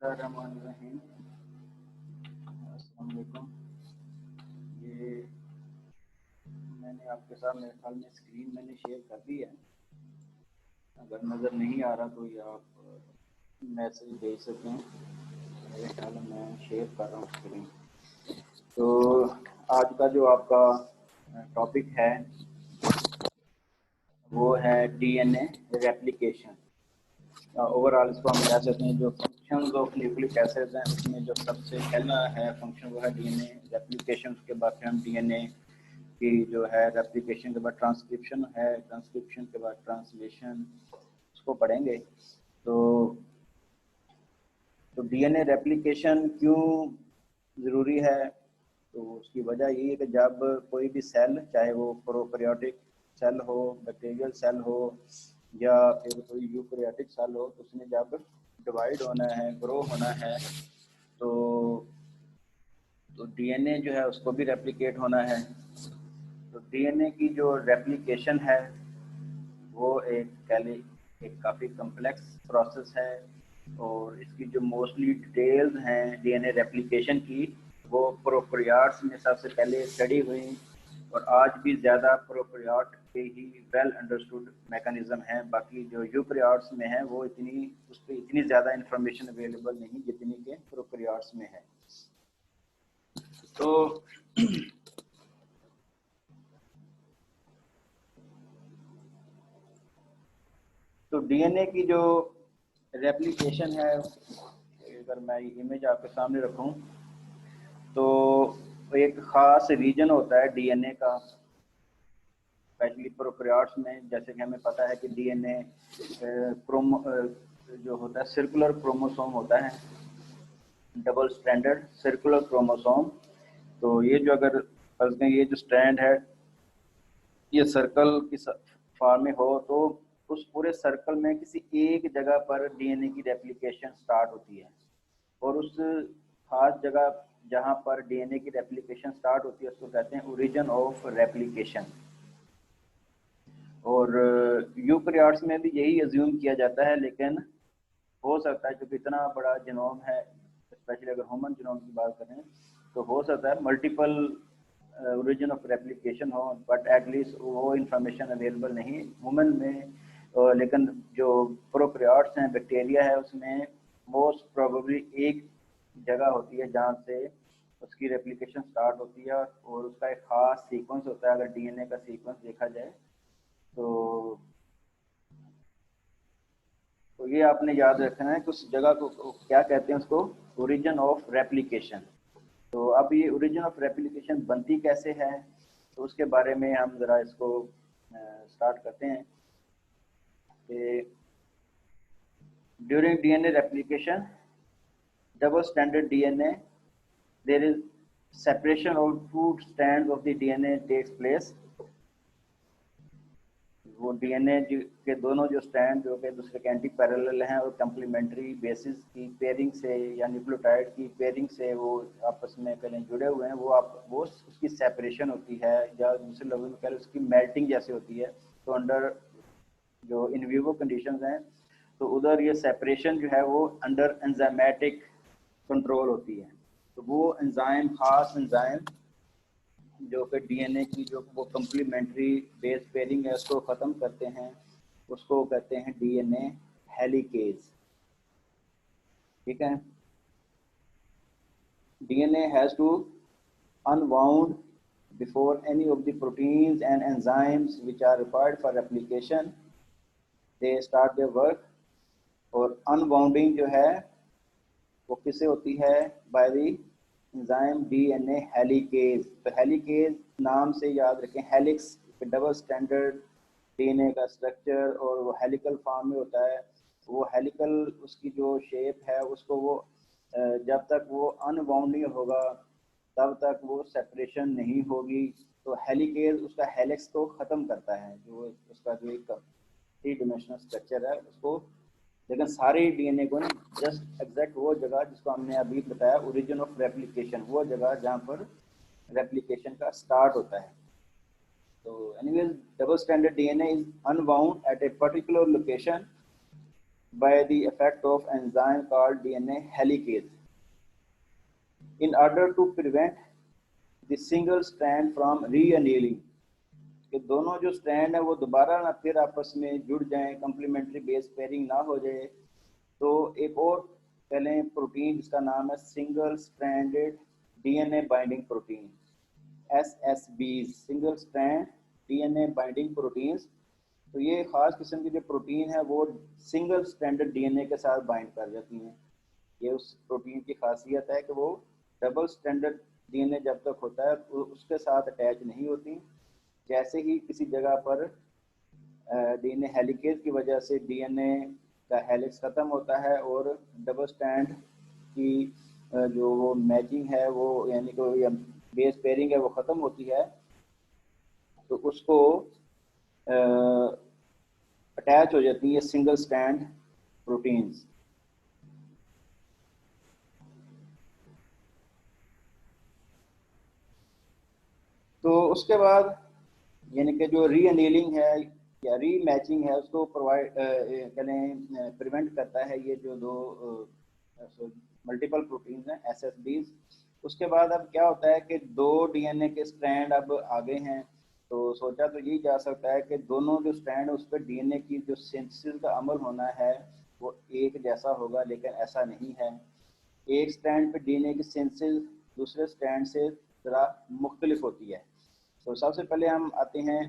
बिस्मिल्लाहिर्रहमानिर्रहीम। अस्सलाम वालेकुम। ये मैंने आपके साथ मेरे ख्याल में स्क्रीन मैंने शेयर कर दी है। अगर नज़र नहीं आ रहा तो ये आप मैसेज भेज सकते हैं। मेरे ख्याल में मैं शेयर कर रहा हूँ स्क्रीन। तो आज का जो आपका टॉपिक है वो है डीएनए रेप्लिकेशन। ओवरऑल इसको हम कह सकते हैं जो फंक्शंस ऑफ न्यूक्लिक एसिड्स हैं उसमें जो सबसे पहला है फंक्शन वो है डीएनए रेप्लिकेशन। उसके बाद फिर हम डीएनए की जो है रेप्लिकेशन के बाद ट्रांसक्रिप्शन है, ट्रांसक्रिप्शन के बाद ट्रांसलेशन उसको पढ़ेंगे। तो डीएनए रेप्लिकेशन क्यों ज़रूरी है? तो उसकी वजह यही है कि जब कोई भी सेल, चाहे वो प्रोकैरियोटिक सेल हो, बैक्टीरियल सेल हो या फिर कोई यूकैरियोटिक सेल हो, तो उसने जब डिवाइड होना है, ग्रो होना है, तो डीएनए जो है उसको भी रेप्लिकेट होना है। तो डीएनए की जो रेप्लिकेशन है वो एक काफ़ी कम्प्लेक्स प्रोसेस है और इसकी जो मोस्टली डिटेल्स हैं डीएनए रेप्लिकेशन की वो प्रोकैरियोट्स में सबसे पहले स्टडी हुई और आज भी ज़्यादा प्रोकैरियोट के ही वेल अंडरस्टूड मैकेनिज्म है। बाकी जो यूकैरियोट्स में है वो उस पर इतनी ज़्यादा इंफॉर्मेशन अवेलेबल नहीं जितनी के प्रोकैरियोट्स में है। तो डीएनए की जो रेप्लिकेशन है, अगर मैं इमेज आपके सामने रखूं तो एक ख़ास रीजन होता है डीएनए का, स्पेशली प्रोकैरियोट्स में। जैसे कि हमें पता है कि डीएनए जो होता है सर्कुलर क्रोमोसोम होता है, डबल स्ट्रैंडेड सर्कुलर क्रोमोसोम। तो ये जो अगर फर्ज करें ये जो स्ट्रैंड है ये सर्कल की फॉर्म में हो तो उस पूरे सर्कल में किसी एक जगह पर डीएनए की रेप्लिकेशन स्टार्ट होती है और उस खास जगह जहां पर डीएनए की रेप्लिकेशन स्टार्ट होती है उसको कहते हैं ओरिजिन ऑफ रेप्लिकेशन। और यूकैरियोट्स में भी यही अज्यूम किया जाता है, लेकिन हो सकता है क्योंकि इतना बड़ा जीनोम है, स्पेशली अगर ह्यूमन जीनोम की बात करें तो हो सकता है मल्टीपल ओरिजिन ऑफ रेप्लिकेशन हो, बट एटलीस्ट वो इंफॉर्मेशन अवेलेबल नहीं ह्यूमन में। लेकिन जो प्रोकैरियोट्स हैं, बैक्टीरिया है, उसमें मोस्ट प्रोबेबली एक जगह होती है जहाँ से उसकी रेप्लिकेशन स्टार्ट होती है और उसका एक खास सीक्वेंस होता है। अगर डीएनए का सीक्वेंस देखा जाए तो ये आपने याद रखना है कि उस जगह को क्या कहते हैं, उसको ओरिजिन ऑफ रेप्लिकेशन। तो अब ये ओरिजिन ऑफ रेप्लिकेशन बनती कैसे है तो उसके बारे में हम ज़रा इसको स्टार्ट करते हैं कि during DNA replication double stranded DNA there is separation of two strands of the DNA takes place। वो डीएनए के दोनों जो स्ट्रैंड जो कि दूसरे के एंटी पैरेलल हैं और कम्प्लीमेंट्री बेसिस की पेयरिंग से या न्यूक्लियोटाइड की पेयरिंग से वो आपस में कहीं जुड़े हुए हैं, वो उसकी सेपरेशन होती है या दूसरे लफ्ज़ों में कह उसकी मेल्टिंग जैसे होती है। तो अंडर जो इन विवो कंडीशंस हैं तो उधर ये सेपरेशन जो है वो अंडर एंजाइमेटिक कंट्रोल होती है। तो वो एंजाइम, खास एंजाइम जो कि डीएनए की जो वो कम्प्लीमेंट्री बेस पेयरिंग है उसको ख़त्म करते हैं, उसको कहते हैं डीएनए हेलिकेज। ठीक है, DNA has to unwound before any of the proteins and enzymes which are required for replication they start their work। और अनबाउंडिंग जो है वो किससे होती है? By the enzyme DNA helicase. तो हेलिकेज नाम से याद रखें, हेलिक्स डबल स्टैंडर्ड डीएनए का स्ट्रक्चर और वो हेलिकल फॉर्म में होता है। वो हेलिकल उसकी जो शेप है उसको वो जब तक वो अनबाउंड नहीं होगा तब तक वो सेपरेशन नहीं होगी। तो हेलिकेज उसका हेलिक्स को ख़त्म करता है, जो उसका जो एक थ्री डिमेंशनल स्ट्रक्चर है उसको। लेकिन सारे डीएनए को जस्ट एग्जैक्ट वो जगह जिसको हमने अभी बताया ओरिजिन ऑफ रेप्लिकेशन, वो जगह जहाँ पर रेप्लिकेशन का स्टार्ट होता है। तो anyways double standard DNA is unbound at a particular location by the effect of enzyme called DNA helicase in order to prevent the single strand from re-annealing, कि दोनों जो स्ट्रैंड है वो दोबारा ना फिर आपस में जुड़ जाएं, कंप्लीमेंट्री बेस पेयरिंग ना हो जाए। तो एक और पहले प्रोटीन जिसका नाम है single stranded DNA binding protein, SSB, single strand DNA binding proteins. तो ये खास किस्म की जो प्रोटीन है वो सिंगल स्ट्रैंडेड डीएनए के साथ बाइंड कर जाती हैं। ये उस प्रोटीन की खासियत है कि वो डबल स्ट्रैंडेड डीएनए जब तक होता है तो उसके साथ अटैच नहीं होती। जैसे ही किसी जगह पर डीएनए हेलिकेज की वजह से डीएनए का हेलिक्स ख़त्म होता है और डबल स्ट्रैंड की जो वो मैचिंग है वो यानी कि बेस पेयरिंग है वो ख़त्म होती है, तो उसको अटैच हो जाती है सिंगल स्ट्रैंड प्रोटीन्स। तो उसके बाद यानी कि जो री अनीलिंग है या री मैचिंग है उसको प्रोवाइड करें प्रिवेंट करता है ये जो दो मल्टीपल प्रोटीन्स हैं SSBs। उसके बाद अब क्या होता है कि दो डीएनए के स्ट्रैंड अब आगे हैं, तो सोचा तो यही जा सकता है कि दोनों जो स्ट्रैंड उस पर डीएनए की जो सिंथेसिस का अमल होना है वो एक जैसा होगा, लेकिन ऐसा नहीं है। एक स्ट्रैंड पे डीएनए की सिंथेसिस दूसरे स्ट्रैंड से ज़रा मुख्तलिफ होती है। तो सबसे पहले हम आते हैं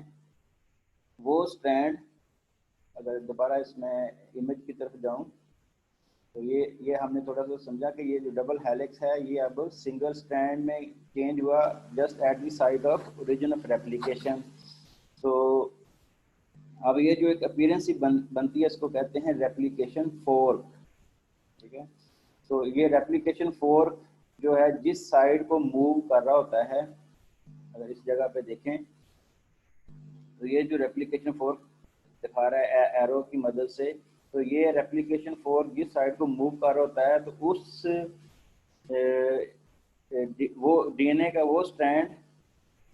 वो स्ट्रैंड, अगर दोबारा इसमें इमेज की तरफ जाऊं तो ये हमने थोड़ा सा समझा कि ये जो डबल हेलिक्स है ये अब सिंगल स्ट्रैंड में चेंज हुआ just at the site of origin of replication. तो अब ये जो एक अपीयरेंस बनती है इसको कहते हैं रेप्लिकेशन फोर्क, ठीक है। तो ये रेप्लिकेशन फोर्क जो है जिस साइड को मूव कर रहा होता है, अगर इस जगह पे देखें तो ये जो रेप्लिकेशन फोर्क दिखा रहा है एरो की मदद से, तो ये रेप्लिकेशन फोर्क जिस साइड को मूव कर रहा होता है तो उस वो डीएनए का वो स्ट्रैंड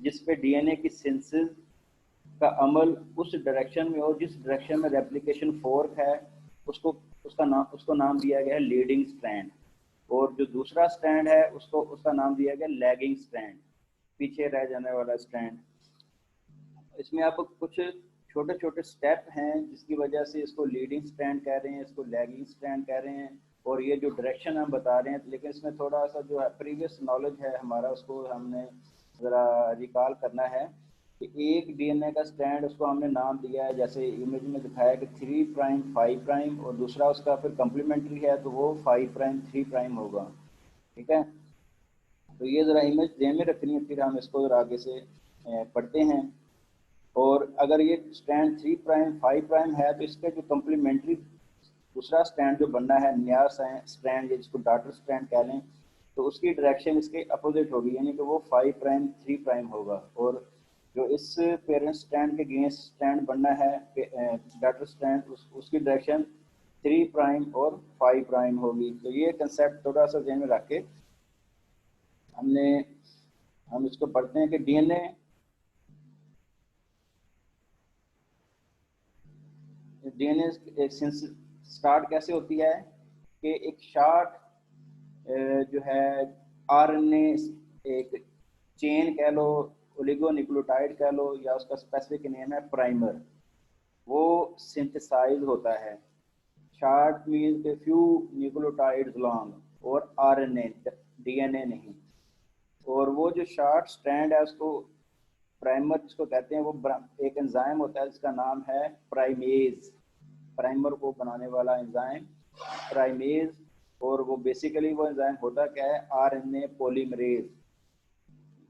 जिस पे डीएनए की सिंथेसिस का अमल उस डायरेक्शन में और जिस डायरेक्शन में रेप्लिकेशन फोर्क है उसको नाम दिया गया है लीडिंग स्ट्रैंड, और जो दूसरा स्ट्रैंड है उसका नाम दिया गया लैगिंग स्ट्रैंड, पीछे रह जाने वाला स्ट्रैंड। इसमें आप कुछ छोटे छोटे स्टेप हैं जिसकी वजह से इसको लीडिंग स्ट्रैंड कह रहे हैं, इसको लैगिंग स्ट्रैंड कह रहे हैं, और ये जो डायरेक्शन हम बता रहे हैं, लेकिन इसमें थोड़ा सा जो है प्रीवियस नॉलेज है हमारा उसको हमने ज़रा रिकॉल करना है कि एक डीएनए का स्ट्रैंड उसको हमने नाम दिया है, जैसे इमेज में दिखाया कि 3 प्राइम 5 प्राइम, और दूसरा उसका फिर कम्प्लीमेंट्री है तो वो 5 प्राइम 3 प्राइम होगा, ठीक है। तो ये ज़रा इमेज ध्यान में रखनी है, फिर हम इसको ज़रा आगे से पढ़ते हैं। और अगर ये स्ट्रैंड 3 प्राइम 5 प्राइम है तो इसके जो कम्प्लीमेंट्री दूसरा स्ट्रैंड जो बनना है नया स्ट्रैंड जिसको डॉटर स्ट्रैंड कह लें, तो उसकी डायरेक्शन इसके अपोजिट होगी, यानी कि वो 5 प्राइम 3 प्राइम होगा। और जो इस पेरेंट स्ट्रैंड के अगेंस्ट स्ट्रैंड बनना है डॉटर स्ट्रैंड उसकी डायरेक्शन 3 प्राइम और 5 प्राइम होगी। तो ये कंसेप्ट थोड़ा सा ध्यान में रख के हम इसको पढ़ते हैं कि डीएनए स्टार्ट कैसे होती है कि एक शॉर्ट जो है आरएनए एक चेन कह लो, ओलिगोन्यूक्लियोटाइड कह लो, या उसका स्पेसिफिक नेम है प्राइमर, वो सिंथेसाइज होता है। शॉर्ट मीन्स के फ्यू न्यूक्लियोटाइड्स लॉन्ग, और आरएनए डीएनए नहीं। और वो जो शॉर्ट स्ट्रैंड है उसको प्राइमर जिसको कहते हैं, वो एक एंजाइम होता है जिसका नाम है प्राइमेज, प्राइमर को बनाने वाला एंजाइम प्राइमेज। और वो बेसिकली वो एंजाइम होता क्या है, आरएनए पॉलीमरेज,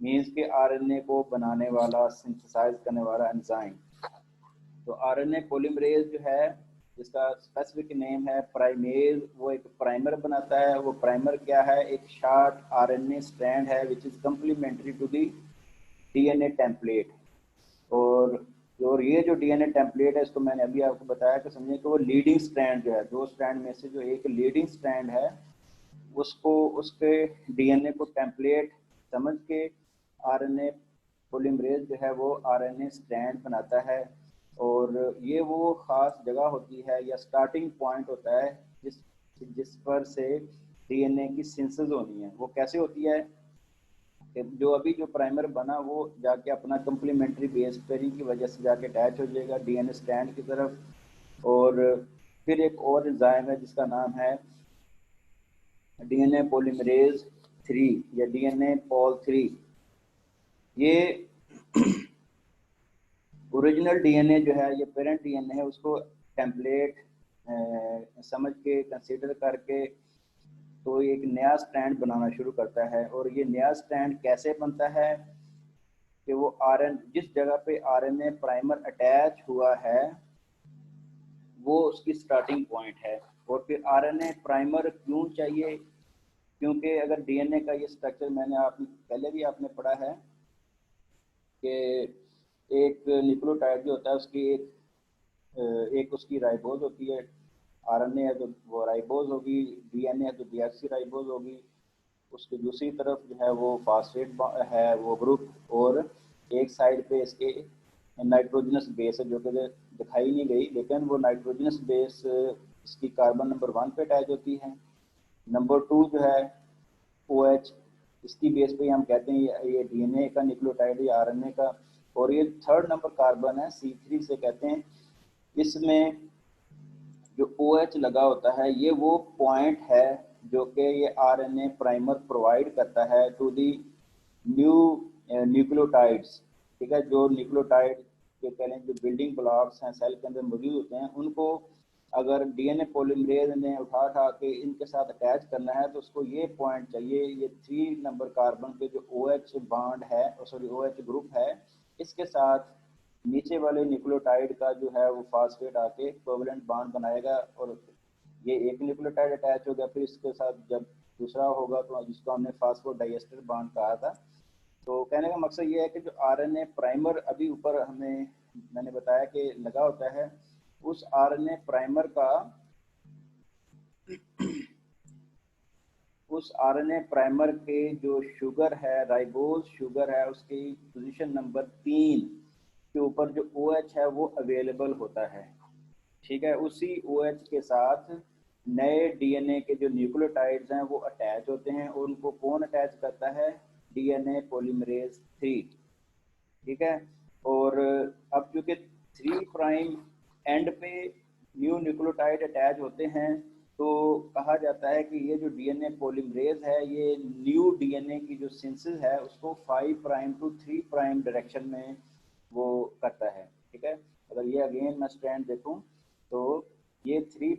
मीन्स के आरएनए को बनाने वाला सिंथेसाइज करने वाला एंजाइम। तो आरएनए पॉलीमरेज जो है जिसका स्पेसिफिक नेम है प्राइमेज, वो एक प्राइमर बनाता है। वो प्राइमर क्या है, एक शॉर्ट आरएनए स्ट्रैंड है which is complementary to the DNA template. और ये जो डीएनए टेम्पलेट है इसको मैंने अभी आपको बताया कि समझें कि वो लीडिंग स्ट्रैंड जो है, दो स्ट्रैंड में से जो एक लीडिंग स्ट्रैंड है उसको उसके डीएनए को टेम्पलेट समझ के आरएनए पॉलीमरेज जो है वो आरएनए स्ट्रैंड बनाता है। और ये वो ख़ास जगह होती है या स्टार्टिंग पॉइंट होता है जिस जिस पर से डीएनए की सिंथेसिस होनी है। वो कैसे होती है कि जो अभी जो प्राइमर बना वो जाके अपना कम्प्लीमेंट्री बेस पेयरिंग की वजह से जाके अटैच हो जाएगा डीएनए स्ट्रैंड की तरफ। और फिर एक और एंजाइम है जिसका नाम है डीएनए पॉलीमरेज 3 या डीएनए पॉल 3। ये ओरिजिनल डीएनए जो है, ये पेरेंट डीएनए है, उसको टेम्पलेट समझ के कंसीडर करके तो एक नया स्ट्रैंड बनाना शुरू करता है। और ये नया स्ट्रैंड कैसे बनता है कि वो आरएन जिस जगह पे आरएनए प्राइमर अटैच हुआ है वो उसकी स्टार्टिंग पॉइंट है। और फिर आरएनए प्राइमर क्यों चाहिए? क्योंकि अगर डीएनए का ये स्ट्रक्चर मैंने आपने पहले भी आपने पढ़ा है कि एक न्यूक्लियोटाइड जो होता है उसकी एक उसकी राइबोज होती है। आरएनए है तो वो राइबोज होगी, डीएनए है तो डीऑक्सी राइबोज होगी। उसकी दूसरी तरफ जो है वो फास्फेट है वो ग्रुप, और एक साइड पे इसके नाइट्रोजनस बेस है जो कि दिखाई नहीं गई, लेकिन वो नाइट्रोजनस बेस इसकी कार्बन नंबर 1 पे अटैच होती है। नंबर 2 जो है OH, इसकी बेस पे हम कहते हैं ये डीएनए का न्यूक्लियोटाइड या आरएनए का। और ये थर्ड नंबर कार्बन है C3 से कहते हैं। इसमें जो OH लगा होता है ये वो पॉइंट है जो कि ये आरएनए प्राइमर प्रोवाइड करता है टू दी न्यू न्यूक्लियोटाइड्स। ठीक है, जो न्यूक्लियोटाइड के कह लें जो बिल्डिंग ब्लॉक्स हैं सेल के अंदर मौजूद होते हैं, उनको अगर डीएनए पॉलीमरेज ने उठा उठा के इनके साथ अटैच करना है तो उसको ये पॉइंट चाहिए, ये 3 नंबर कार्बन पे जो OH बॉन्ड है, सॉरी OH ग्रुप है, इसके साथ नीचे वाले न्यूक्लियोटाइड का जो है वो फास्फेट आके कोवलेंट बॉन्ड बनाएगा। और ये एक न्यूक्लियोटाइड अटैच हो गया, फिर इसके साथ जब दूसरा होगा तो जिसको हमने फास्फोडाइएस्टर बॉन्ड कहा था। तो कहने का मकसद ये है कि जो आरएनए प्राइमर अभी ऊपर हमें मैंने बताया कि लगा होता है, उस आरएनए प्राइमर का उस आरएनए प्राइमर के जो शुगर है, राइबोज शुगर है, उसकी पोजीशन नंबर 3 के ऊपर जो OH है वो अवेलेबल होता है। ठीक है, उसी OH के साथ नए डीएनए के जो न्यूक्लियोटाइड्स हैं वो अटैच होते हैं, और उनको कौन अटैच करता है? DNA polymerase 3। ठीक है, और अब चूंकि 3 प्राइम एंड पे न्यू न्यूक्लियोटाइड अटैच होते हैं तो कहा जाता है कि ये जो डीएनए पॉलीमरेज है ये न्यू डीएनए की जो सिंथेसिस है उसको 5 प्राइम टू 3 प्राइम डायरेक्शन में वो करता है। ठीक है, अगर ये अगेन मैं स्ट्रैंड देखूं तो ये 3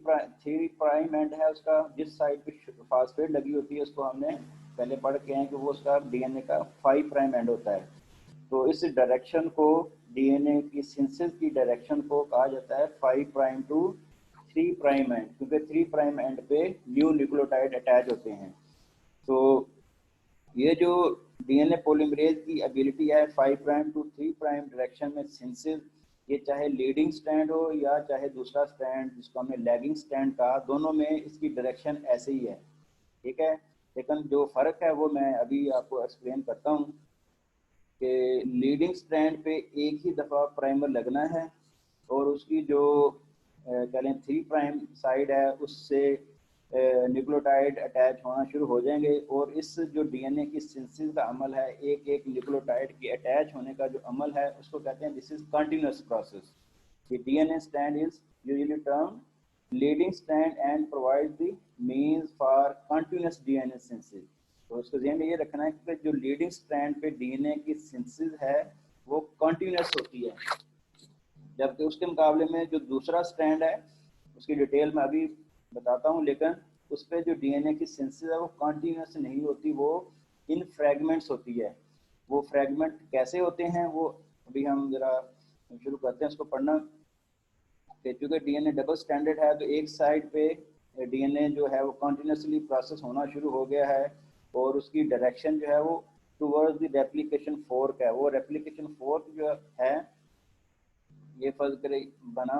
प्राइम एंड है उसका, जिस साइड पे फास्फेट लगी होती है उसको हमने पहले पढ़ के हैं कि वो उसका डीएनए का 5 प्राइम एंड होता है। तो इस डायरेक्शन को डीएनए की सिंथेसिस की डायरेक्शन को कहा जाता है 5 प्राइम टू 3 प्राइम एंड, क्योंकि 3 प्राइम एंड पे न्यू न्यूक्लियोटाइड अटैच होते हैं। तो ये जो डीएनए पॉलीमरेज की एबिलिटी है 5 प्राइम टू 3 प्राइम डायरेक्शन में सिंथेसिस, ये चाहे लीडिंग स्ट्रैंड हो या चाहे दूसरा स्ट्रैंड जिसको हमने लैगिंग स्ट्रैंड कहा, दोनों में इसकी डायरेक्शन ऐसे ही है। ठीक है, लेकिन जो फ़र्क है वो मैं अभी आपको एक्सप्लेन करता हूँ कि लीडिंग स्ट्रैंड पे एक ही दफ़ा प्राइमर लगना है और उसकी जो कह लें 3 प्राइम साइड है उससे न्यूक्लियोटाइड अटैच होना शुरू हो जाएंगे। और इस जो डीएनए की सिंथेसिस का अमल है, एक एक न्यूक्लियोटाइड के अटैच होने का जो अमल है उसको कहते हैं this is continuous process. The DNA strand is usually termed leading strand and provides the means for continuous DNA synthesis। तो उसको ध्यान में ये रखना है कि जो लीडिंग स्ट्रैंड पे डीएनए की सिंथेसिस है वो कंटिन्यूस होती है, जबकि उसके मुकाबले में जो दूसरा स्ट्रैंड है उसकी डिटेल मैं अभी बताता हूँ, लेकिन उस पर जो डीएनए की सिंथेसिस है वो कंटिन्यूस नहीं होती, वो इन फ्रैगमेंट्स होती है। वो फ्रैगमेंट कैसे होते हैं वो अभी हम जरा शुरू करते हैं उसको पढ़ना। चूँकि डीएनए डबल स्टैंडर्ड है तो एक साइड पे डीएनए जो है वो कंटिन्यूसली प्रोसेस होना शुरू हो गया है और उसकी डायरेक्शन जो है वो टुवर्ड्स द रेप्लिकेशन फोर्क है। वो रेप्लिकेशन फोर्क जो है ये फर्ज करे बना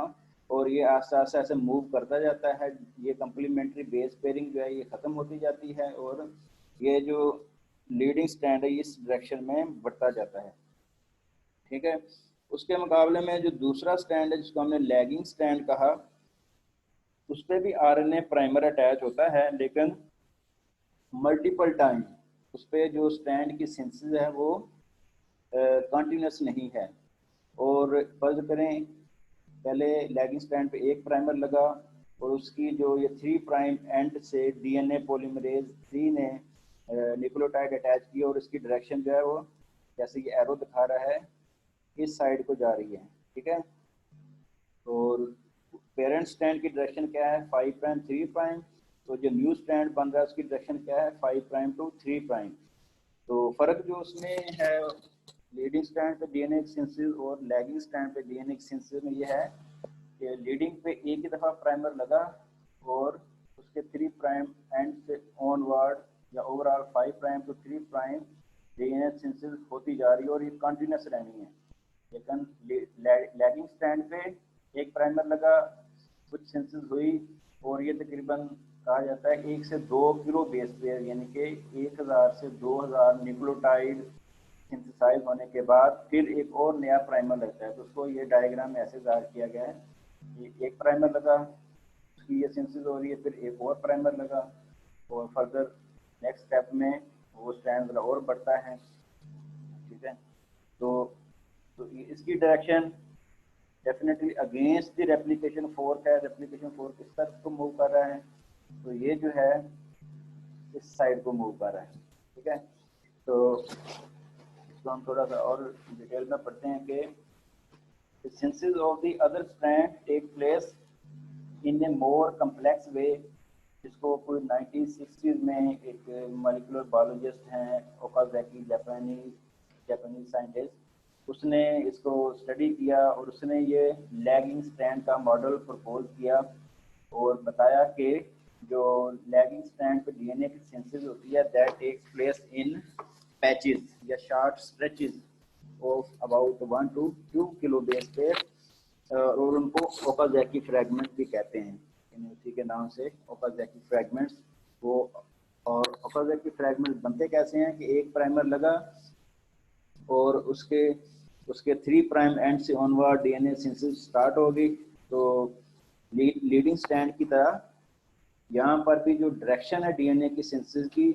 और ये आस्ते आस्ते ऐसे मूव करता जाता है। ये कम्प्लीमेंट्री बेस पेयरिंग जो है ये ख़त्म होती जाती है और ये जो लीडिंग स्टैंड है इस डायरेक्शन में बढ़ता जाता है। ठीक है, उसके मुकाबले में जो दूसरा स्ट्रैंड है जिसको हमने लैगिंग स्ट्रैंड कहा, उस पर भी आरएनए प्राइमर अटैच होता है, लेकिन मल्टीपल टाइम उस पर जो स्ट्रैंड की सिंथेसिस है वो कंटिन्यूस नहीं है। और फर्ज करें पहले लैगिंग स्ट्रैंड पे एक प्राइमर लगा और उसकी जो ये 3 प्राइम एंड से डीएनए पॉलीमरेज 3 ने न्यूक्लियोटाइड अटैच किया और इसकी डायरेक्शन जो है वो जैसे ये एरो दिखा रहा है इस साइड को जा रही है, ठीक है। और पेरेंट स्ट्रैंड की डायरेक्शन क्या है 5 प्राइम 3 प्राइम, तो जो न्यू स्ट्रैंड बन रहा है उसकी डायरेक्शन क्या है 5 प्राइम टू 3 प्राइम। तो फर्क जो उसमें है लीडिंग स्ट्रैंड पे डीएनए सिंथेसिस और लैगिंग स्ट्रैंड पे डीएनए सिंथेसिस में ये है कि लीडिंग पे एक ही दफ़ा प्राइमर लगा और उसके 3 प्राइम एंड से ऑनवर्ड या overall 5 prime to 3 prime DNA synthesis होती जा रही है और ये कंटिन्यूस रहनी है। लेकिन लैगिंग स्ट्रैंड पे एक प्राइमर लगा, कुछ सिंथेसिस हुई और ये तकरीबन कहा जाता है 1 से 2 किलो बेस पेयर यानी कि 1000 से 2000 न्यूक्लियोटाइड सिंथेसाइज होने के बाद फिर एक और नया प्राइमर लगता है। तो उसको ये डायग्राम में ऐसे ज़ाहिर किया गया है कि एक प्राइमर लगा, उसकी ये सिंथेसिस हो रही है, फिर एक और प्राइमर लगा और फर्दर नेक्स्ट स्टेप में वो स्ट्रैंड और बढ़ता है, ठीक है। तो इसकी direction definitely against the replication fork है। रेप्लिकेशन फोर्क किस तरफ को मूव कर रहा है, तो ये जो है इस साइड को मूव कर रहा है, ठीक है। तो इसको हम थोड़ा सा और डिटेल में पढ़ते हैं कि the synthesis of the other strand take place in a more complex way। जिसको कोई 1960s में एक मॉलिक्यूलर बायोलॉजिस्ट हैं ओकाज़की, जापानीज साइंटिस्ट, उसने इसको स्टडी किया और उसने ये लैगिंग स्ट्रैंड का मॉडल प्रपोज किया और बताया कि जो लैगिंग स्ट्रैंड पे डीएनए की सिंथेसिस होती है that takes place in patches या short stretches of about 1 to 2 kilo base पे, और उनको ओकाज़की फ्रैगमेंट भी कहते हैं, उसी के नाम से ओकाज़की फ्रैगमेंट्स। वो और ओकाज़की फ्रैगमेंट्स बनते कैसे हैं कि एक प्राइमर लगा और उसके 3 प्राइम एंड से ऑनवर्ड डीएनए सिंथेसिस स्टार्ट हो गई। तो लीडिंग स्ट्रैंड की तरह यहाँ पर भी जो डायरेक्शन है डीएनए की सिंथेसिस की,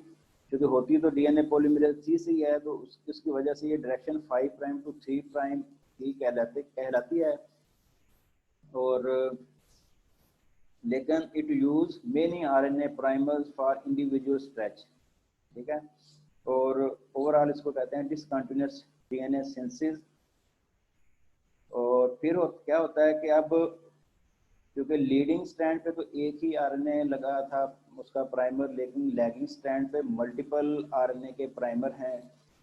क्योंकि होती तो डीएनए पॉलीमरेज सी से ही है, तो उसकी वजह से ये डायरेक्शन 5 प्राइम टू 3 प्राइम ही कहलाती है। और लेकिन it use many RNA primers for individual stretch, ठीक है। और ओवरऑल इसको कहते हैं डिसकंटिन्यूअस डीएनए सिंथेसिस। और फिर क्या होता है कि अब क्योंकि लीडिंग स्ट्रैंड पे तो एक ही आरएनए लगा था उसका प्राइमर, लेकिन लैगिंग स्ट्रैंड पे मल्टीपल आरएनए के प्राइमर हैं।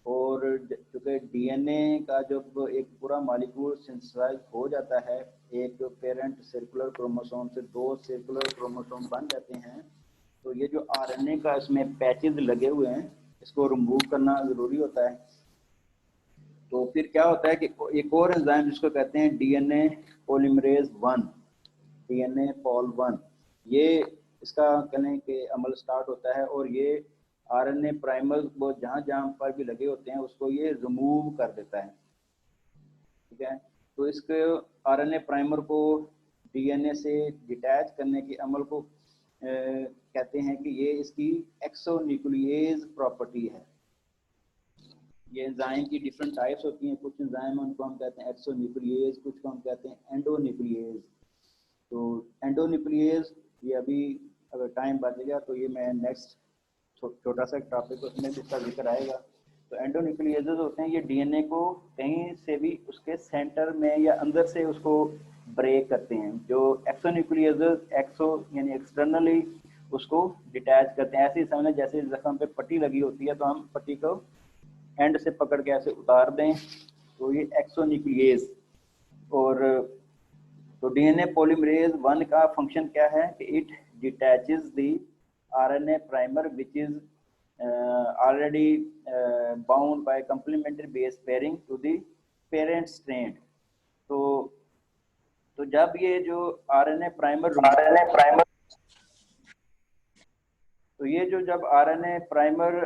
और क्योंकि डीएनए का जब एक पूरा मॉलिक्यूल सिंथेसाइज हो जाता है, एक पेरेंट सर्कुलर क्रोमोसोम से 2 सर्कुलर क्रोमोसोम बन जाते हैं, तो ये जो आरएनए का इसमें पैचेज लगे हुए हैं इसको रिमूव करना ज़रूरी होता है। तो फिर क्या होता है कि एक और एंजाइम जिसको कहते हैं डीएनए पॉलीमरेज 1, डीएनए पॉल 1, ये इसका कहने के अमल स्टार्ट होता है और ये आरएनए प्राइमर वो जहाँ जहाँ पर भी लगे होते हैं उसको ये रिमूव कर देता है, ठीक है। तो इसके आरएनए प्राइमर को डीएनए से डिटैच करने के अमल को कहते हैं कि ये इसकी एक्सोन्यूक्लियेज प्रॉपर्टी है। ये एंजाइम की डिफरेंट टाइप्स होती हैं, कुछ एंजाइम उनको हम कहते हैं एक्सोन्यूक्लियेज, कुछ को हम कहते हैं एंडोन्यूक्लियेज। तो एंडोन्यूक्लियेज ये अभी अगर टाइम बचेगा तो ये मैं नेक्स्ट छोटा सा टॉपिक उसमें भी इसका जिक्र आएगा। तो एंडोन्यूक्लियेजेस होते हैं ये डीएनए को कहीं से भी उसके सेंटर में या अंदर से उसको ब्रेक करते हैं। जो एक्सोन्यूक्लियेजेस एक्सो यानी एक्सटर्नली उसको डिटैच करते हैं। ऐसे ही समझना जैसे जख्म पे पट्टी लगी होती है तो हम पट्टी को एंड से पकड़ के ऐसे उतार दें, तो ये एक्सोन्यूक्लियेज। और तो डीएनए पॉलीमरेज 1 का फंक्शन क्या है कि it detaches the RNA primer which is already bound by complementary base pairing to the parent strand. तो जब ये जो आरएनए प्राइमर तो ये जो जब आरएनए प्राइमर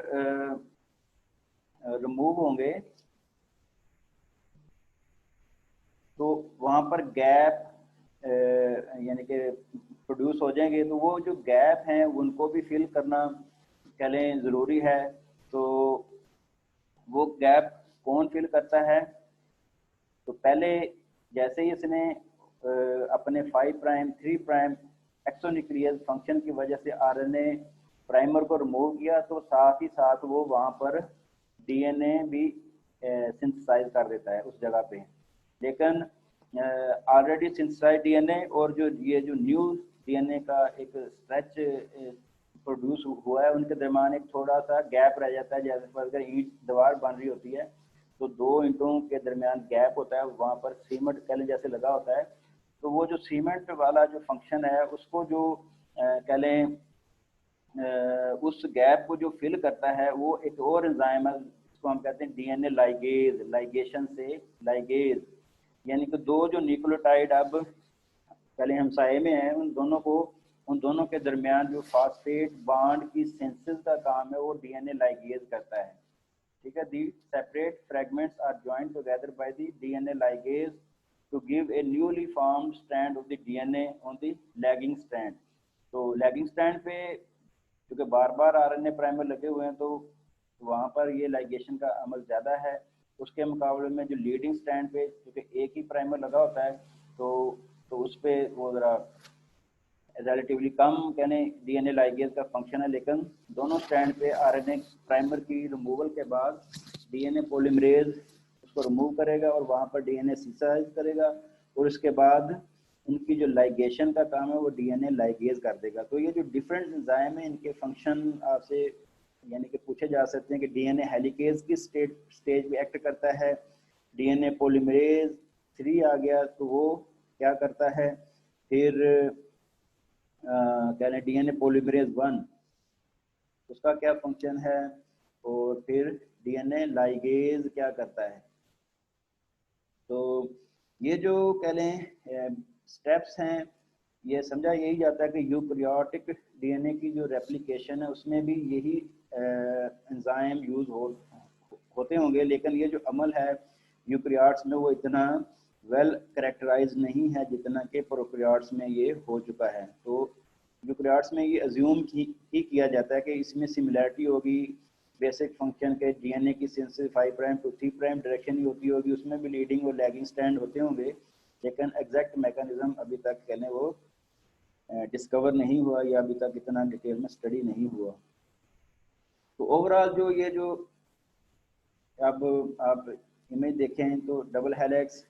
रिमूव होंगे वहाँ पर गैप यानी कि प्रोड्यूस हो जाएंगे, तो वो जो गैप हैं उनको भी फिल करना कह लें ज़रूरी है। तो वो गैप कौन फिल करता है? तो पहले जैसे ही इसने अपने 5 प्राइम 3 प्राइम एक्सोन्यूक्लियस फंक्शन की वजह से आरएनए प्राइमर को रिमूव किया, तो साथ ही साथ वो वहाँ पर डीएनए भी सिंथेसाइज कर देता है उस जगह पे। लेकिन ऑलरेडी सिंथेसाइज डीएनए और जो ये जो न्यू डीएनए का एक स्ट्रेच प्रोड्यूस हुआ है, उनके दरमियान एक थोड़ा सा गैप रह जाता है। जैसे पर अगर ईंट दीवार बन रही होती है तो दो ईंटों के दरमियान गैप होता है, वहाँ पर सीमेंट कह लें जैसे लगा होता है। तो वो जो सीमेंट वाला जो फंक्शन है उसको जो कह लें उस गैप को जो फिल करता है वो एक और एंजाइम है, जिसको हम कहते हैं डीएनए लाइगेज, लाइगेशन से लाइगेज। यानी कि दो जो न्यूक्लियोटाइड अब पहले हमसाए में हैं, उन दोनों के दरमियान जो फास्फेट बॉन्ड की सिंथेसिस का काम है वो डीएनए लाइगेज करता है। ठीक है, the separate fragments are joined together by the DNA ligase to give a newly formed strand of the DNA on the lagging strand. तो लैगिंग स्ट्रैंड पे क्योंकि बार बार आरएनए प्राइमर लगे हुए हैं तो वहाँ पर ये लाइगेशन का अमल ज़्यादा है। उसके मुकाबले में जो लीडिंग स्ट्रैंड पे क्योंकि एक ही प्राइमर लगा होता है तो उस पर वो ज़रा रिलेटिवली कम कहने डीएनए लाइगेज का फंक्शन है। लेकिन दोनों स्ट्रैंड पे आरएनए प्राइमर की रिमूवल के बाद डीएनए पॉलीमरेज उसको रिमूव करेगा और वहाँ पर डीएनए सिंथेसाइज करेगा, और उसके बाद उनकी जो लाइगेशन का काम है वो डीएनए लाइगेज कर देगा। तो ये जो डिफरेंट एंजाइम है इनके फंक्शन आपसे यानी कि पूछे जा सकते हैं कि डीएनए हेलिकेज किस स्टेज पे एक्ट करता है, डीएनए पॉलीमरेज 3 आ गया तो वो क्या करता है, फिर कह लें डीएनए पॉलीमरेज 1 उसका क्या फंक्शन है, और फिर डीएनए लाइगेज क्या करता है। तो ये जो कह लें स्टेप्स हैं ये समझा यही जाता है कि यूकैरियोटिक डीएनए की जो रेप्लिकेशन है उसमें भी यही एंजाइम यूज होते होंगे, लेकिन ये जो अमल है यूकैरियोट्स में वो इतना वेल करेक्टराइज नहीं है जितना कि प्रोकैरियोट्स में ये हो चुका है। तो यूकैरियोट्स में ये अज्यूम ही किया जाता है कि इसमें सिमिलैरिटी होगी बेसिक फंक्शन के डीएनए की synthesis 5 prime to 3 prime direction ही होती होगी, उसमें भी लीडिंग और लैगिंग स्ट्रैंड होते होंगे, लेकिन एग्जैक्ट मैकेनिज्म अभी तक कहने वो डिस्कवर नहीं हुआ या अभी तक इतना डिटेल में स्टडी नहीं हुआ। तो ओवरऑल जो ये जो अब आप इमेज देखें तो डबल हेलिक्स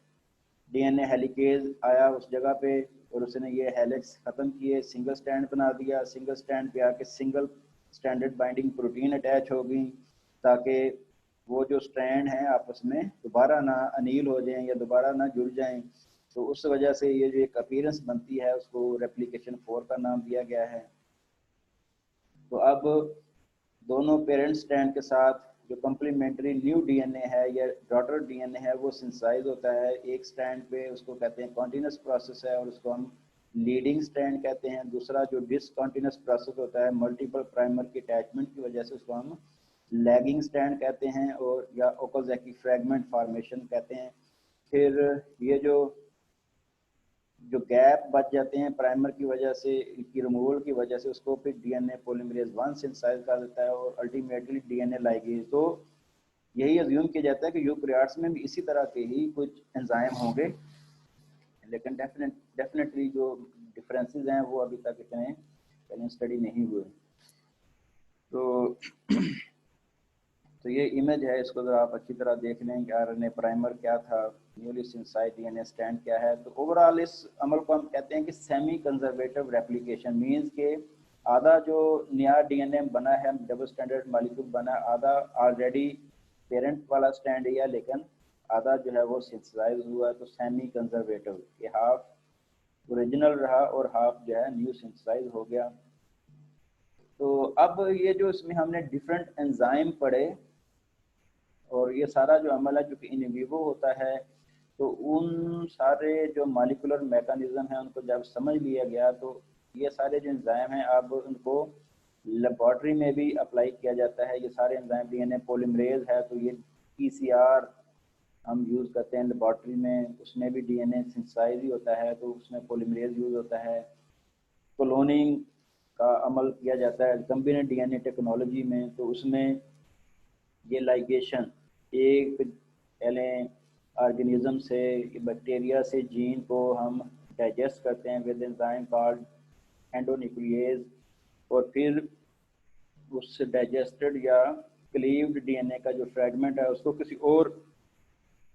डीएनए हेलिकेज आया उस जगह पे और उसने ये हेलिक्स ख़त्म किए, सिंगल स्टैंड बना दिया। सिंगल स्टैंड पे आके single standard binding protein attach हो गई ताकि वो जो स्ट्रैंड हैं आपस में दोबारा ना अनील हो जाएं या दोबारा ना जुड़ जाएं। तो उस वजह से ये जो एक अपीयरेंस बनती है उसको रेप्लिकेशन 4 का नाम दिया गया है। तो अब दोनों पेरेंट स्ट्रैंड के साथ जो कम्प्लीमेंट्री न्यू डीएनए है या डॉटर डीएनए है वो सिंथेसाइज होता है एक स्ट्रैंड पे, उसको कहते हैं कॉन्टिन्यूस प्रोसेस है और उसको हम लीडिंग स्ट्रैंड कहते हैं। दूसरा जो डिसकॉन्टिन्यूस प्रोसेस होता है मल्टीपल प्राइमर की अटैचमेंट की वजह से उसको हम लैगिंग स्ट्रैंड कहते हैं और या ओकाज़की फ्रैगमेंट फॉर्मेशन कहते हैं। फिर ये जो गैप बच जाते हैं प्राइमर की वजह से की रिमूवल की वजह से उसको फिर डीएनए पॉलीमरेज 1 सिंथेसाइज कर देता है और अल्टीमेटली डीएनए लाइगेज। तो यही अज्यूम किया जाता है कि यूकैरियोट्स में भी इसी तरह के ही कुछ एंजाइम होंगे, लेकिन डेफिनेटली जो डिफरेंसेस हैं वो अभी तक इतने स्टडी नहीं हुए। तो ये इमेज है, इसको अगर आप अच्छी तरह देख लें कि आरएनए प्राइमर क्या था, न्यूली सिंथेसाइज्ड डीएनए स्ट्रैंड क्या है। तो ओवरऑल इस अमल को हम कहते हैं कि सेमी कंजर्वेटिव रेप्लिकेशन मींस के आधा जो नया डीएनए बना है डबल स्टैंडर्ड मॉलिक्यूल बना, आधा ऑलरेडी पेरेंट वाला स्टैंड है लेकिन आधा जो है वो सिंथेसाइज हुआ। तो सेमी कंजर्वेटिव ये हाफ ओरिजिनल रहा और हाफ जो है न्यू सिंथेसाइज हो गया। तो अब ये जो इसमें हमने डिफरेंट एंजाइम पढ़े और ये सारा जो अमल है चूँकि इन विवो होता है तो उन सारे जो मॉलिक्यूलर मैकेनिज्म है उनको जब समझ लिया गया तो ये सारे जो एंजाइम हैं अब उनको लेबॉर्ट्री में भी अप्लाई किया जाता है। ये सारे एंजाइम डीएनए पॉलीमरेज है तो ये पीसीआर हम यूज़ करते हैं लेबॉर्ट्री में, उसमें भी डीएनए सिंथेसाइज ही होता है, तो उसमें पॉलीमरेज यूज़ होता है। क्लोनिंग का अमल किया जाता है कम्बिनेंट डीएनए टेक्नोलॉजी में, तो उसमें ये लाइगेशन एक पहले ऑर्गेनिज्म से, बैक्टीरिया से जीन को हम डाइजेस्ट करते हैं विद एंजाइम कॉल्ड एंडोन्यूक्लियेज, और फिर उस डाइजेस्टेड या क्लीव्ड डीएनए का जो फ्रेगमेंट है उसको किसी और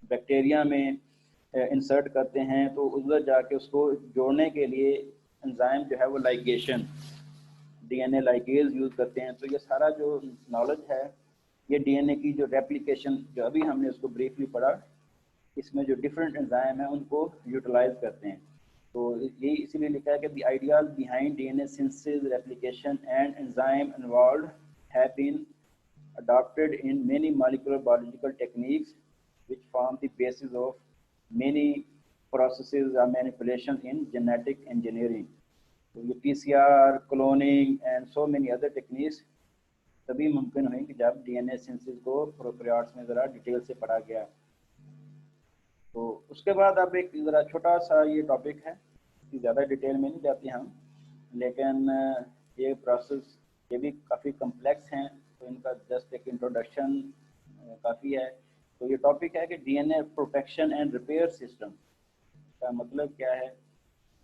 बैक्टीरिया में इंसर्ट करते हैं, तो उधर जाके उसको जोड़ने के लिए एंजाइम जो है वो लाइगेशन डीएनए लाइगेज यूज़ करते हैं। तो ये सारा जो नॉलेज है ये डीएनए की जो रेप्लिकेशन जो अभी हमने उसको ब्रीफली पढ़ा, इसमें जो डिफरेंट एंजाइम है उनको यूटिलाइज करते हैं। तो ये इसीलिए लिखा है कि the ideas behind DNA synthesis replication and enzyme involved have been adopted in many molecular biological techniques which form the basis of many processes or manipulation in genetic engineering. तो ये PCR, cloning and so many other techniques तभी मुमकिन हुई कि जब DNA synthesis को prokaryotes में ज़रा डिटेल से पढ़ा गया। तो उसके बाद अब एक ज़रा छोटा सा ये टॉपिक है कि ज़्यादा डिटेल में नहीं जाते हम, लेकिन ये प्रोसेस ये भी काफ़ी कम्प्लेक्स हैं, तो इनका जस्ट एक इंट्रोडक्शन काफ़ी है। तो ये टॉपिक है कि DNA protection and repair system का मतलब क्या है,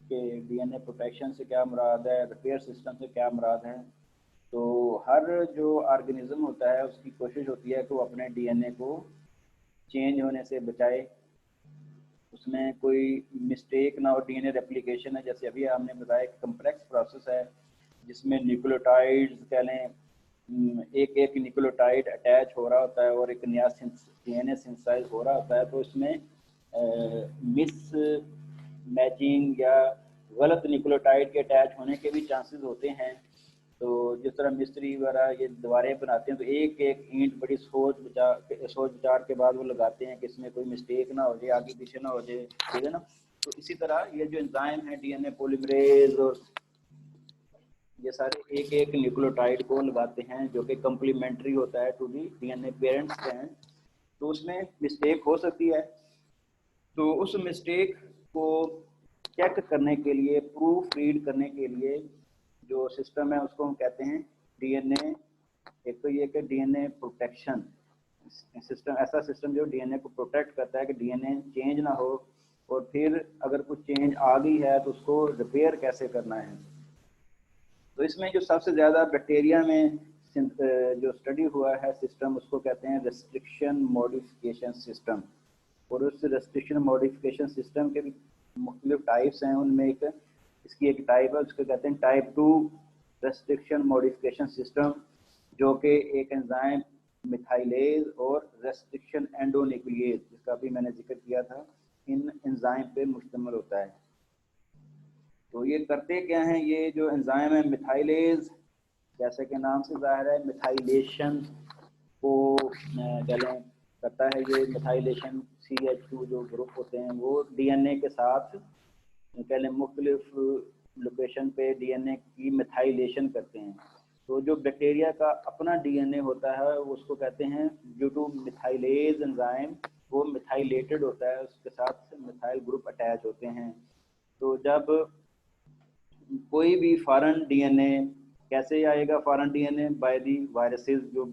कि डीएनए प्रोटेक्शन से क्या मुराद है, रिपेयर सिस्टम से क्या मुराद है। तो हर जो ऑर्गेनिज्म होता है उसकी कोशिश होती है कि वो अपने डीएनए को चेंज होने से बचाए, उसमें कोई मिस्टेक ना हो। डीएनए रेप्लिकेशन है, जैसे अभी हमने बताया, एक कम्प्लेक्स प्रोसेस है जिसमें न्यूक्लियोटाइड्स कह लें, एक एक न्यूक्लियोटाइड अटैच हो रहा होता है और एक नया डीएनए सिंथेसाइज हो रहा होता है। तो इसमें मिस मैचिंग या गलत न्यूक्लियोटाइड के अटैच होने के भी चांसेस होते हैं। तो जिस तरह मिस्त्री वगैरह ये दीवारें बनाते हैं तो एक एक ईंट बड़ी सोच विचार के बाद वो लगाते हैं कि इसमें कोई मिस्टेक ना हो जाए, आगे पीछे ना हो जाए, ठीक है ना। तो इसी तरह ये जो एंजाइम है डीएनए पॉलीमरेज और ये सारे एक एक न्यूक्लियोटाइड को लगाते हैं जो कि कम्प्लीमेंट्री होता है to the DNA parent strand. तो उसमें मिस्टेक हो सकती है, तो उस मिस्टेक को चेक करने के लिए, प्रूफ रीड करने के लिए जो सिस्टम है उसको हम कहते हैं डीएनए। एक तो ये कि डीएनए प्रोटेक्शन सिस्टम, ऐसा सिस्टम जो डीएनए को प्रोटेक्ट करता है कि डीएनए चेंज ना हो, और फिर अगर कुछ चेंज आ गई है तो उसको रिपेयर कैसे करना है। तो इसमें जो सबसे ज़्यादा बैक्टीरिया में जो स्टडी हुआ है सिस्टम उसको कहते हैं रेस्ट्रिक्शन मॉडिफिकेशन सिस्टम। और उस रेस्ट्रिक्शन मॉडिफिकेशन सिस्टम के भी मुख्तलिफ टाइप्स हैं, उनमें एक इसकी एक टाइप है उसको कहते हैं टाइप 2 रेस्ट्रिक्शन मॉडिफिकेशन सिस्टम, जो कि एक एंजाइम मिथाइलेज और रेस्ट्रिक्शन एंडोन्यूक्लियेज जिसका भी मैंने जिक्र किया था, इन एंजाइम पे मुश्तमिल होता है। तो ये करते क्या हैं, ये जो एंजाइम है मिथाइलेज, जैसे कि नाम से जाहिर है मिथाइलेशन को कहें करता है। ये मिथाइलेशन CH2 जो ग्रुप होते हैं वो डीएनए के साथ कहें मुख्तलिफ लोकेशन पे डीएनए की मिथाइलेशन करते हैं। तो जो बैक्टीरिया का अपना डीएनए होता है उसको कहते हैं ड्यू टू मिथाइलेज एंजाइम वो मिथाइलेटेड होता है, उसके साथ मिथाइल ग्रुप अटैच होते हैं। तो जब कोई भी फॉरेन डीएनए, कैसे आएगा foreign DNA, by the viruses, जो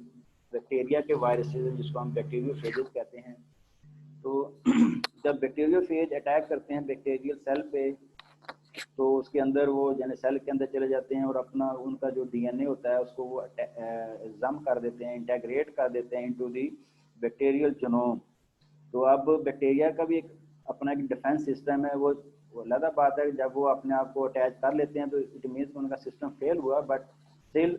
बैक्टीरिया के वायरसेस जिसको हम बैक्टीरियोफेजेस कहते हैं। तो जब बैक्टीरियोफेज अटैक करते हैं बैक्टीरियल सेल पे, तो उसके अंदर वो यानी सेल के अंदर चले जाते हैं और अपना उनका जो डीएनए होता है उसको वो जम कर देते हैं, इंटेग्रेट कर देते हैं इनटू दी बैक्टीरियल जीनोम। तो अब बैक्टीरिया का भी एक अपना एक डिफेंस सिस्टम है। वो अलग बात है जब वो अपने आप को अटैच कर लेते हैं तो इट मीन्स उनका सिस्टम फेल हुआ, बट स्टिल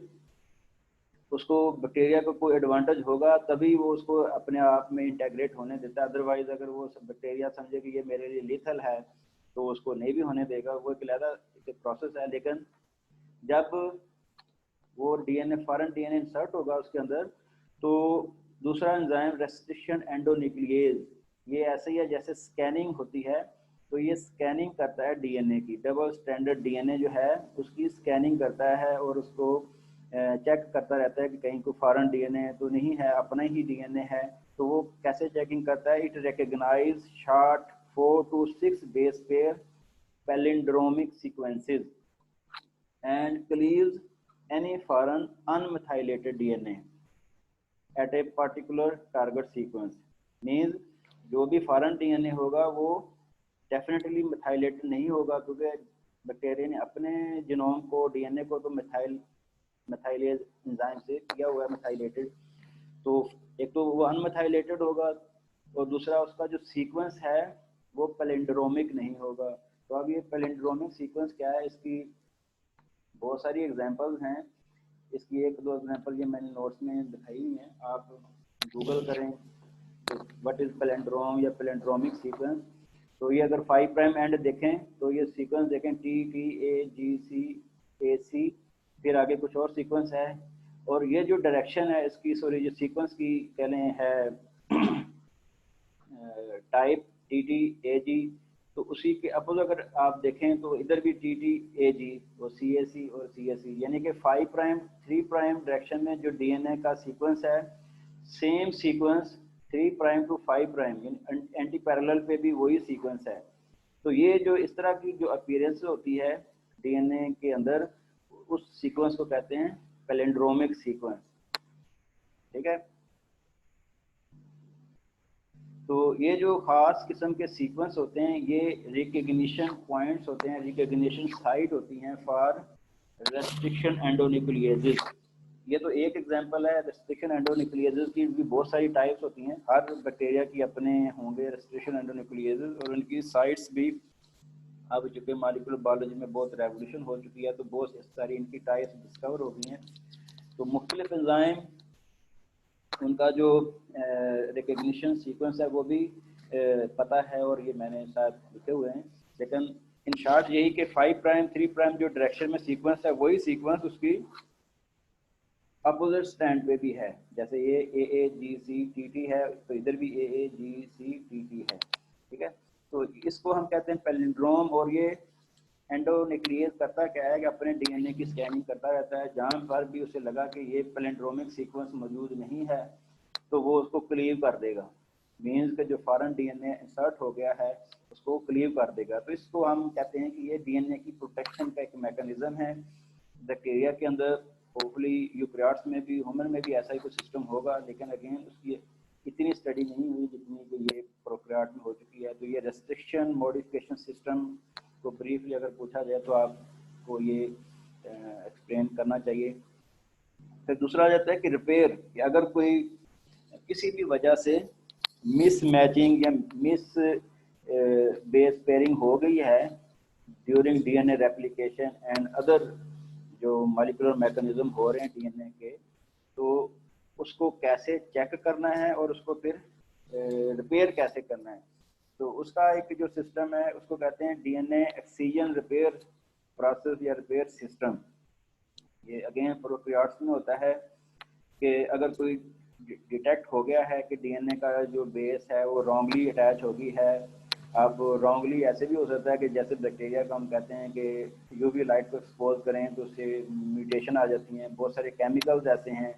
उसको बैक्टीरिया को कोई एडवांटेज होगा तभी वो उसको अपने आप में इंटेग्रेट होने देता है। अदरवाइज अगर वो बैक्टीरिया समझे कि ये मेरे लिए लीथल है तो उसको नहीं भी होने देगा। वो एक अलग प्रोसेस है। लेकिन जब वो डीएनए फॉरेन डीएनए इंसर्ट होगा उसके अंदर, तो दूसरा एंजाइम रेस्ट्रिक्शन एंडोन्यूक्लियेज, ये ऐसे ही है जैसे स्कैनिंग होती है। तो ये स्कैनिंग करता है डीएनए की, डबल स्टैंडर्ड डीएनए जो है उसकी स्कैनिंग करता है और उसको चेक करता रहता है कि कहीं कोई फॉरेन डीएनए तो नहीं है, अपना ही डीएनए है। तो वो कैसे चेकिंग करता है? It recognize short 4 to 6 base pair palindromic sequences and cleaves any foreign unmethylated DNA at a particular target sequence. Means जो भी फॉरेन डीएनए होगा वो डेफिनेटली मिथाइलेटेड नहीं होगा, क्योंकि बैक्टीरिया ने अपने जीनोम को, डीएनए को तो मिथाइलेज एंजाइम से किया हुआ है मिथाइलेटेड। तो एक तो वो अनमिथाइलेटेड होगा और दूसरा उसका जो सीक्वेंस है वो पैलिंड्रोमिक नहीं होगा। तो अब ये पैलिंड्रोमिक सीक्वेंस क्या है, इसकी बहुत सारी एग्जांपल्स हैं। इसकी एक दो एग्जांपल ये मैंने नोट्स में दिखाई हुई हैं, आप गूगल करें व्हाट इज पैलिंड्रोम या पैलिंड्रोमिक सीक्वेंस। तो ये अगर 5 प्राइम एंड देखें तो ये सीक्वेंस देखें TTAGCAC, फिर आगे कुछ और सीक्वेंस है, और ये जो डायरेक्शन है इसकी, सॉरी जो सीक्वेंस की कह लें है टाइप TTAG, तो उसी के अपोज अगर आप देखें तो इधर भी TTAG और CAC और CSC, यानी कि 5 प्राइम 3 प्राइम डायरेक्शन में जो डीएनए का सीक्वेंस है, same sequence 3 prime to 5 prime यानी एंटी पैरेलल पे भी वही सीक्वेंस है। तो ये जो इस तरह की जो अपीयरेंस होती है डीएनए के अंदर, उस सीक्वेंस को कहते हैं पैलिंड्रोमिक सीक्वेंस। ठीक है, तो ये जो खास किस्म के सीक्वेंस होते हैं ये रिकग्निशन पॉइंट्स होते हैं, रिकग्निशन साइट होती हैं फॉर रेस्ट्रिक्शन एंडोन्यूक्लियेजेस। ये तो एक एग्जांपल है। रेस्ट्रिक्शन एंडोन्यूक्लियेजेस की भी बहुत सारी टाइप्स होती हैं, हर बैक्टीरिया की अपने होंगे रेस्ट्रिक्शन एंडोन्यूक्लियेजेस, और उनकी साइट्स भी। अब चूँकि मॉलिक्यूलर बायोलॉजी में बहुत रेवोल्यूशन हो चुकी है तो बहुत सारी इनकी टाइप्स डिस्कवर हो गई हैं। तो मुख्तलिफ एंजाइम, उनका जो रिकग्निशन सीक्वेंस है वो भी पता है, और ये मैंने शायद लिखे हुए हैं। लेकिन इन शॉर्ट यही कि 5 प्राइम 3 प्राइम जो डायरेक्शन में सीक्वेंस है वही सीक्वेंस उसकी अपोजिट स्टैंड पे भी है। जैसे ये AAGCTT है तो इधर भी AAGCTT है। ठीक है, तो इसको हम कहते हैं पैलिंड्रोम। और ये एंडोन्यूक्लियस करता क्या है कि अपने डीएनए की स्कैनिंग करता रहता है, जहाँ पर भी उसे लगा कि ये पैलिंड्रोमिक सीक्वेंस मौजूद नहीं है तो वो उसको क्लीव कर देगा। मीन्स के जो फॉरेन डीएनए इंसर्ट हो गया है उसको क्लीव कर देगा। तो इसको हम कहते हैं कि ये डीएनए की प्रोटेक्शन का एक मैकेनिज्म है बैक्टीरिया के अंदर। होपफुली यूकैरियोट्स में भी, ह्यूमन में भी ऐसा ही कुछ सिस्टम होगा, लेकिन अगेन उसकी इतनी स्टडी नहीं हुई जितनी कि ये प्रोकैरियोट में हो चुकी है। तो ये रेस्ट्रिक्शन मॉडिफिकेशन सिस्टम को ब्रीफली अगर पूछा जाए तो आपको ये एक्सप्लेन करना चाहिए। फिर दूसरा आ जाता है कि रिपेयर, कि अगर कोई किसी भी वजह से मिस मैचिंग या मिस बेस पेयरिंग हो गई है during DNA replication and other जो मॉलिक्यूलर मैकेनिज्म हो रहे हैं डीएनए के, तो उसको कैसे चेक करना है और उसको फिर रिपेयर कैसे करना है। तो उसका एक जो सिस्टम है उसको कहते हैं डीएनए एक्सcision रिपेयर प्रोसेस या रिपेयर सिस्टम। ये अगेन प्रोकैरियोट्स में होता है कि अगर कोई डिटेक्ट हो गया है कि डीएनए का जो बेस है वो रॉन्गली अटैच हो गई है। अब रॉन्गली ऐसे भी हो सकता है कि जैसे बैक्टीरिया का हम कहते हैं कि यूवी लाइट को एक्सपोज करें तो उससे म्यूटेशन आ जाती हैं। बहुत सारे केमिकल्स ऐसे हैं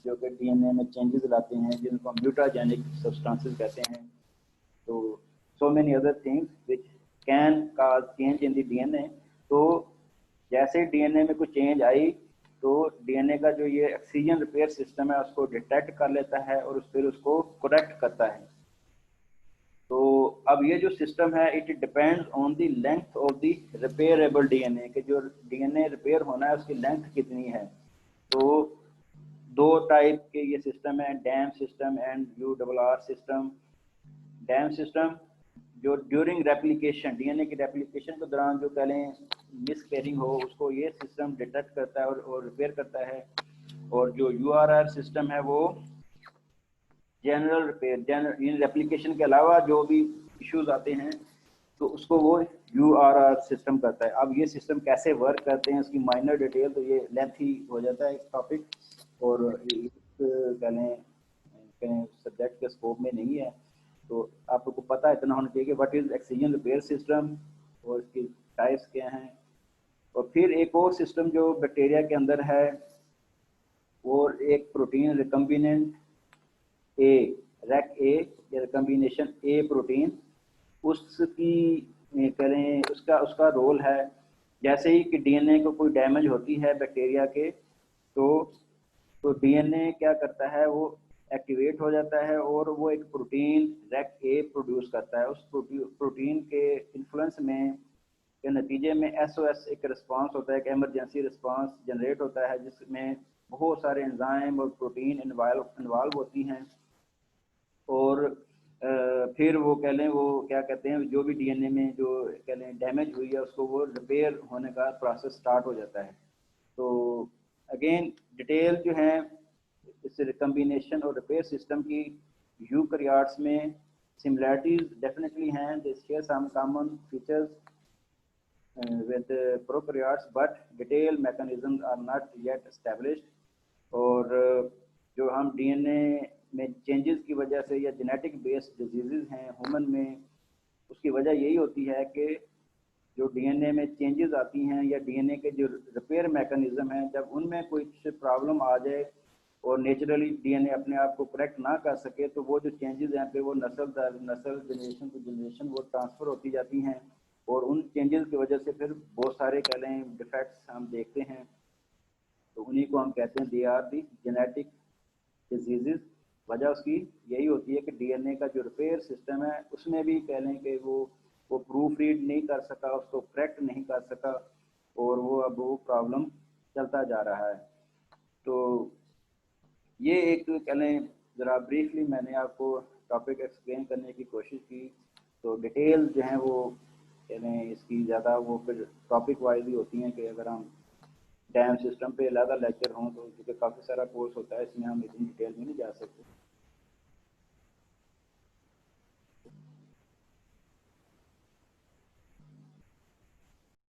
जो कि डीएनए में चेंजेस लाते हैं जिनको हम म्यूटाजेनिक सब्सटेंसेस कहते हैं। तो so many other things which can cause change in the DNA. तो जैसे डीएनए में कोई चेंज आई तो डीएनए का जो ये एक्सcision रिपेयर सिस्टम है उसको डिटेक्ट कर लेता है और फिर उसको करेक्ट करता है। तो अब ये जो सिस्टम है it depends on the length of the repairable DNA, कि जो डीएनए रिपेयर होना है उसकी लेंथ कितनी है। तो दो टाइप के ये सिस्टम है, dam system and URR system. Dam system जो ड्यूरिंग रेप्लिकेशन, डीएनए की रेप्लिकेशन के दौरान जो कह लें मिस पेयरिंग हो उसको ये सिस्टम डिटेक्ट करता है और रिपेयर करता है। और जो URR सिस्टम है वो general repair, general in replication के अलावा जो भी इश्यूज आते हैं तो उसको वो URR सिस्टम करता है। अब ये सिस्टम कैसे वर्क करते हैं उसकी माइनर डिटेल तो ये लेंथी हो जाता है टॉपिक, और कह लें सब्जेक्ट के स्कोप में नहीं है। तो आपको पता इतना होना चाहिए कि व्हाट इज एक्सcision रिपेयर सिस्टम और इसकी टाइप्स क्या हैं। और फिर एक और सिस्टम जो बैक्टीरिया के अंदर है वो एक प्रोटीन रिकम्बिनेंट A रैक ए या कम्बिनेशन ए प्रोटीन, उसकी करें उसका उसका रोल है। जैसे ही कि डीएनए को कोई डैमेज होती है बैक्टीरिया के, तो डीएनए क्या करता है, वो एक्टिवेट हो जाता है और वो एक प्रोटीन रैक ए प्रोड्यूस करता है। उस प्रोटीन के इन्फ्लुएंस में के नतीजे में एसओएस एक रिस्पांस होता है, एक इमरजेंसी रिस्पांस जनरेट होता है, जिसमें बहुत सारे एंजाइम और प्रोटीन इन्वॉल्व होती हैं। और फिर वो कह लें, वो क्या कहते हैं, जो भी डीएनए में जो कह लें डैमेज हुई है उसको वो रिपेयर होने का प्रोसेस स्टार्ट हो जाता है। तो अगेन डिटेल जो है इस रिकम्बिनेशन और रिपेयर सिस्टम की यूकैरियोट्स में सिमिलैरिटीज डेफिनेटली हैं, they share some common features with prokaryotes, but detailed mechanisms are not yet established। और जो हम डीएनए में चेंजेस की वजह से या जेनेटिक बेस्ड डिजीजेज हैं ह्यूमन में, उसकी वजह यही होती है कि जो डीएनए में चेंजेस आती हैं या डीएनए के जो रिपेयर मैकेनिज्म हैं, जब उनमें कुछ प्रॉब्लम आ जाए और नेचुरली डीएनए अपने आप को करेक्ट ना कर सके, तो वो जो चेंजेस हैं फिर वो नस्ल दर नस्ल, जनरेशन टू जनरेशन वो ट्रांसफ़र होती जाती हैं। और उन चेंजेस की वजह से फिर बहुत सारे कह लें डिफेक्ट्स हम देखते हैं। तो उन्हीं को हम कहते हैं they are the genetic diseases. वजह उसकी यही होती है कि डीएनए का जो रिपेयर सिस्टम है उसमें भी कह लें कि वो प्रूफ रीड नहीं कर सका, उसको करेक्ट नहीं कर सका, और वो अब वो प्रॉब्लम चलता जा रहा है। तो ये एक कह लें ज़रा ब्रीफली मैंने आपको टॉपिक एक्सप्लेन करने की कोशिश की। तो डिटेल जो है वो कह लें इसकी ज़्यादा वो फिर टॉपिक वाइज ही होती हैं कि अगर हम डैम सिस्टम पे अलग लेक्चर हों तो, क्योंकि काफ़ी सारा कोर्स होता है इसमें हम इतनी डिटेल में नहीं जा सकते।